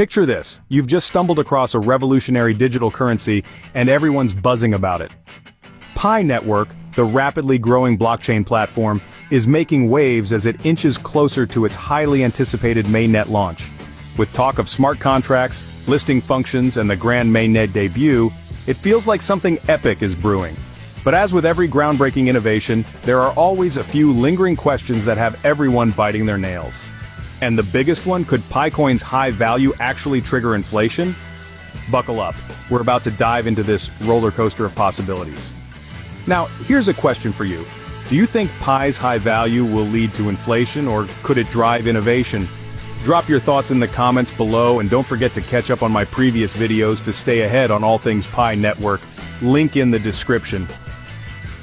Picture this, you've just stumbled across a revolutionary digital currency and everyone's buzzing about it. Pi Network, the rapidly growing blockchain platform, is making waves as it inches closer to its highly anticipated mainnet launch. With talk of smart contracts, listing functions, and the grand mainnet debut, it feels like something epic is brewing. But as with every groundbreaking innovation, there are always a few lingering questions that have everyone biting their nails. And the biggest one, could Picoin's high value actually trigger inflation? Buckle up, we're about to dive into this roller coaster of possibilities. Now, here's a question for you. Do you think Pi's high value will lead to inflation, or could it drive innovation? Drop your thoughts in the comments below, and don't forget to catch up on my previous videos to stay ahead on all things Pi Network. Link in the description.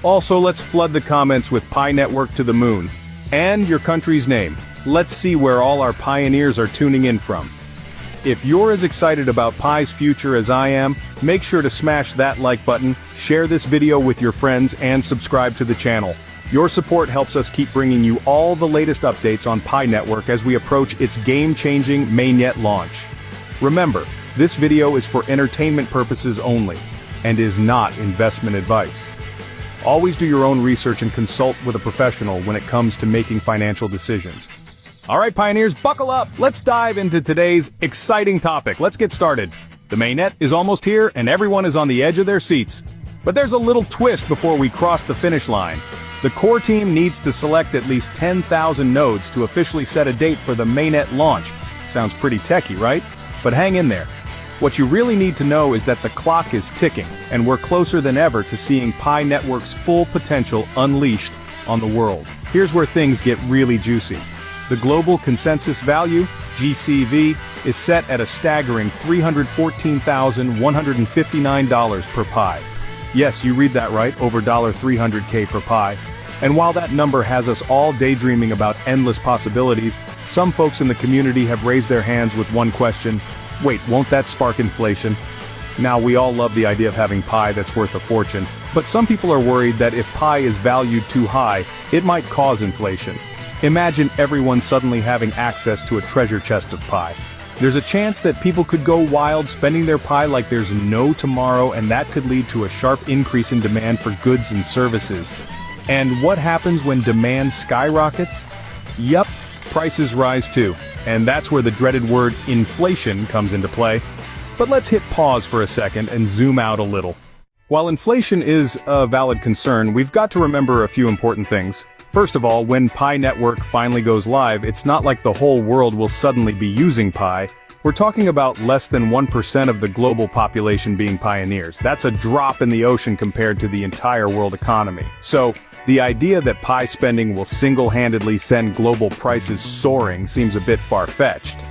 Also, let's flood the comments with Pi Network to the moon. And your country's name. Let's see where all our pioneers are tuning in from. If you're as excited about Pi's future as I am, make sure to smash that like button, share this video with your friends, and subscribe to the channel. Your support helps us keep bringing you all the latest updates on Pi Network as we approach its game-changing mainnet launch. Remember, this video is for entertainment purposes only, and is not investment advice. Always do your own research and consult with a professional when it comes to making financial decisions. Alright pioneers, buckle up! Let's dive into today's exciting topic. Let's get started. The mainnet is almost here and everyone is on the edge of their seats. But there's a little twist before we cross the finish line. The core team needs to select at least 10,000 nodes to officially set a date for the mainnet launch. Sounds pretty techy, right? But hang in there. What you really need to know is that the clock is ticking, and we're closer than ever to seeing Pi Network's full potential unleashed on the world. Here's where things get really juicy. The global consensus value, GCV, is set at a staggering $314,159 per Pi. Yes, you read that right, over $300K per Pi. And while that number has us all daydreaming about endless possibilities, some folks in the community have raised their hands with one question: wait, won't that spark inflation? Now, we all love the idea of having Pi that's worth a fortune, but some people are worried that if Pi is valued too high, it might cause inflation. Imagine everyone suddenly having access to a treasure chest of Pi. There's a chance that people could go wild spending their Pi like there's no tomorrow, and that could lead to a sharp increase in demand for goods and services. And what happens when demand skyrockets? Yup, prices rise too. And that's where the dreaded word inflation comes into play. But let's hit pause for a second and zoom out a little. While inflation is a valid concern, we've got to remember a few important things. First of all, when Pi Network finally goes live, it's not like the whole world will suddenly be using Pi. We're talking about less than 1% of the global population being pioneers. That's a drop in the ocean compared to the entire world economy. So, the idea that Pi spending will single-handedly send global prices soaring seems a bit far-fetched.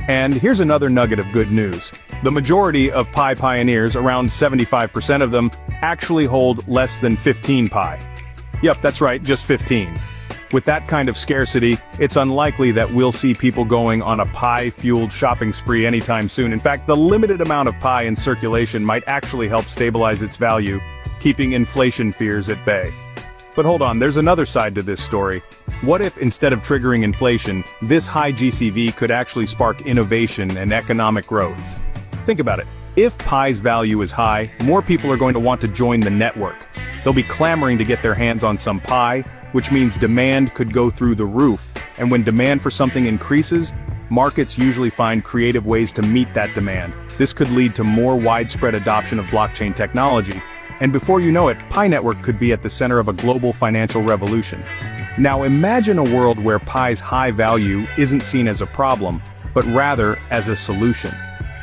And here's another nugget of good news. The majority of Pi pioneers, around 75% of them, actually hold less than 15 Pi. Yep, that's right, just 15. With that kind of scarcity, it's unlikely that we'll see people going on a Pi-fueled shopping spree anytime soon. In fact, the limited amount of Pi in circulation might actually help stabilize its value, keeping inflation fears at bay. But hold on, there's another side to this story. What if, instead of triggering inflation, this high GCV could actually spark innovation and economic growth? Think about it. If Pi's value is high, more people are going to want to join the network. They'll be clamoring to get their hands on some Pi, which means demand could go through the roof. And when demand for something increases, markets usually find creative ways to meet that demand. This could lead to more widespread adoption of blockchain technology. And before you know it, Pi Network could be at the center of a global financial revolution. Now imagine a world where Pi's high value isn't seen as a problem, but rather as a solution.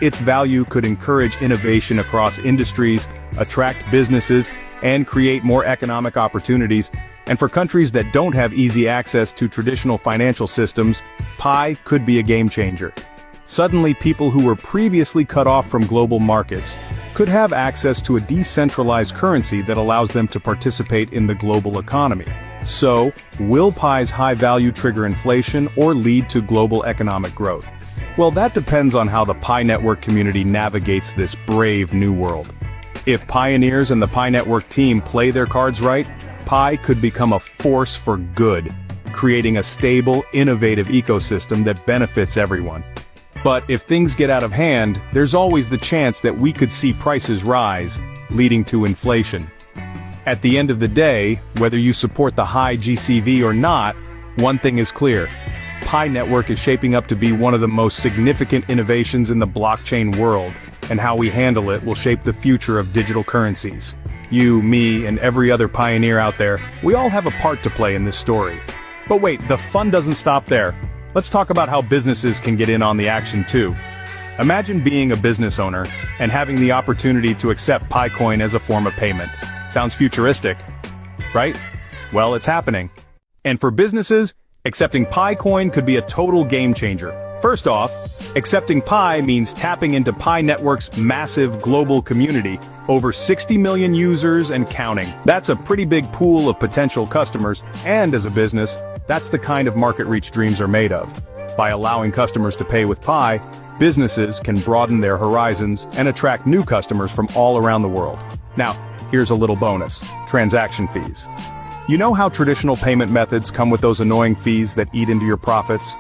Its value could encourage innovation across industries, attract businesses, and create more economic opportunities. And for countries that don't have easy access to traditional financial systems, Pi could be a game changer. Suddenly, people who were previously cut off from global markets could have access to a decentralized currency that allows them to participate in the global economy. So, will Pi's high value trigger inflation or lead to global economic growth? Well, that depends on how the Pi Network community navigates this brave new world. If pioneers and the Pi Network team play their cards right, Pi could become a force for good, creating a stable, innovative ecosystem that benefits everyone. But if things get out of hand, there's always the chance that we could see prices rise, leading to inflation. At the end of the day, whether you support the high GCV or not, one thing is clear. Pi Network is shaping up to be one of the most significant innovations in the blockchain world, and how we handle it will shape the future of digital currencies. You, me, and every other pioneer out there, we all have a part to play in this story. But wait, the fun doesn't stop there. Let's talk about how businesses can get in on the action too. Imagine being a business owner and having the opportunity to accept PiCoin as a form of payment. Sounds futuristic, right? Well, it's happening. And for businesses, accepting PiCoin could be a total game changer. First off, accepting Pi means tapping into Pi Network's massive global community, over 60 million users and counting. That's a pretty big pool of potential customers, and as a business, that's the kind of market reach dreams are made of. By allowing customers to pay with Pi, businesses can broaden their horizons and attract new customers from all around the world. Now, here's a little bonus: transaction fees. You know how traditional payment methods come with those annoying fees that eat into your profits?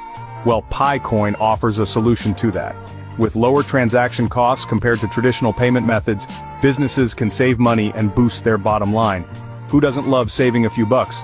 Well, PiCoin offers a solution to that. With lower transaction costs compared to traditional payment methods, businesses can save money and boost their bottom line. Who doesn't love saving a few bucks?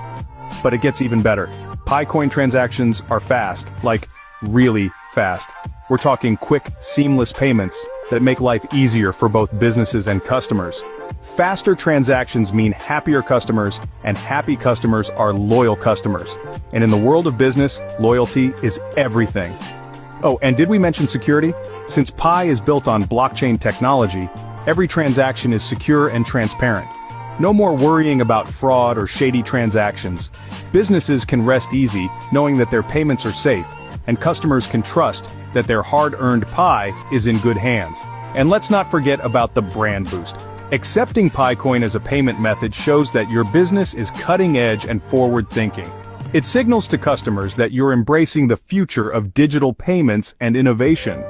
But it gets even better. PiCoin transactions are fast, like really fast. We're talking quick, seamless payments that make life easier for both businesses and customers. Faster transactions mean happier customers, and happy customers are loyal customers. And in the world of business, loyalty is everything. Oh, and did we mention security? Since Pi is built on blockchain technology, every transaction is secure and transparent. No more worrying about fraud or shady transactions. Businesses can rest easy knowing that their payments are safe, and customers can trust that their hard-earned Pi is in good hands. And let's not forget about the brand boost. Accepting PiCoin as a payment method shows that your business is cutting-edge and forward-thinking. It signals to customers that you're embracing the future of digital payments and innovation.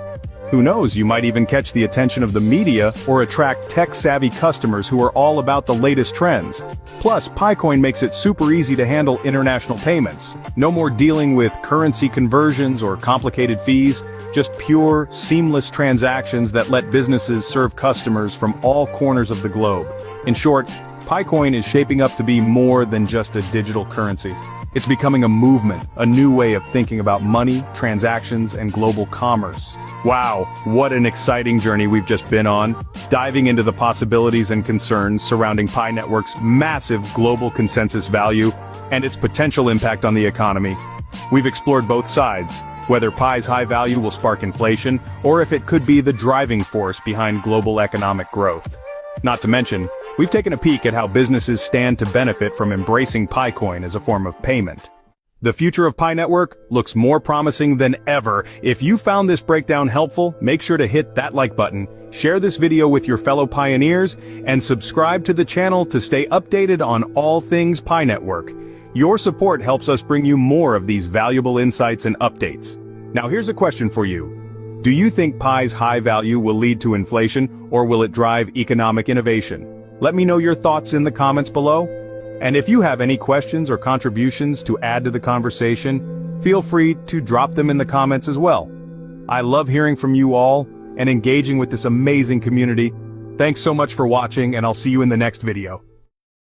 Who knows, you might even catch the attention of the media or attract tech-savvy customers who are all about the latest trends. Plus, PiCoin makes it super easy to handle international payments. No more dealing with currency conversions or complicated fees, just pure, seamless transactions that let businesses serve customers from all corners of the globe. In short, PiCoin is shaping up to be more than just a digital currency. It's becoming a movement, a new way of thinking about money, transactions, and global commerce. Wow, what an exciting journey we've just been on, diving into the possibilities and concerns surrounding Pi Network's massive global consensus value and its potential impact on the economy. We've explored both sides, whether Pi's high value will spark inflation, or if it could be the driving force behind global economic growth. Not to mention, we've taken a peek at how businesses stand to benefit from embracing PiCoin as a form of payment. The future of Pi Network looks more promising than ever. If you found this breakdown helpful, make sure to hit that like button, share this video with your fellow pioneers, and subscribe to the channel to stay updated on all things Pi Network. Your support helps us bring you more of these valuable insights and updates. Now here's a question for you. Do you think Pi's high value will lead to inflation, or will it drive economic innovation? Let me know your thoughts in the comments below. And if you have any questions or contributions to add to the conversation, feel free to drop them in the comments as well. I love hearing from you all and engaging with this amazing community. Thanks so much for watching, and I'll see you in the next video.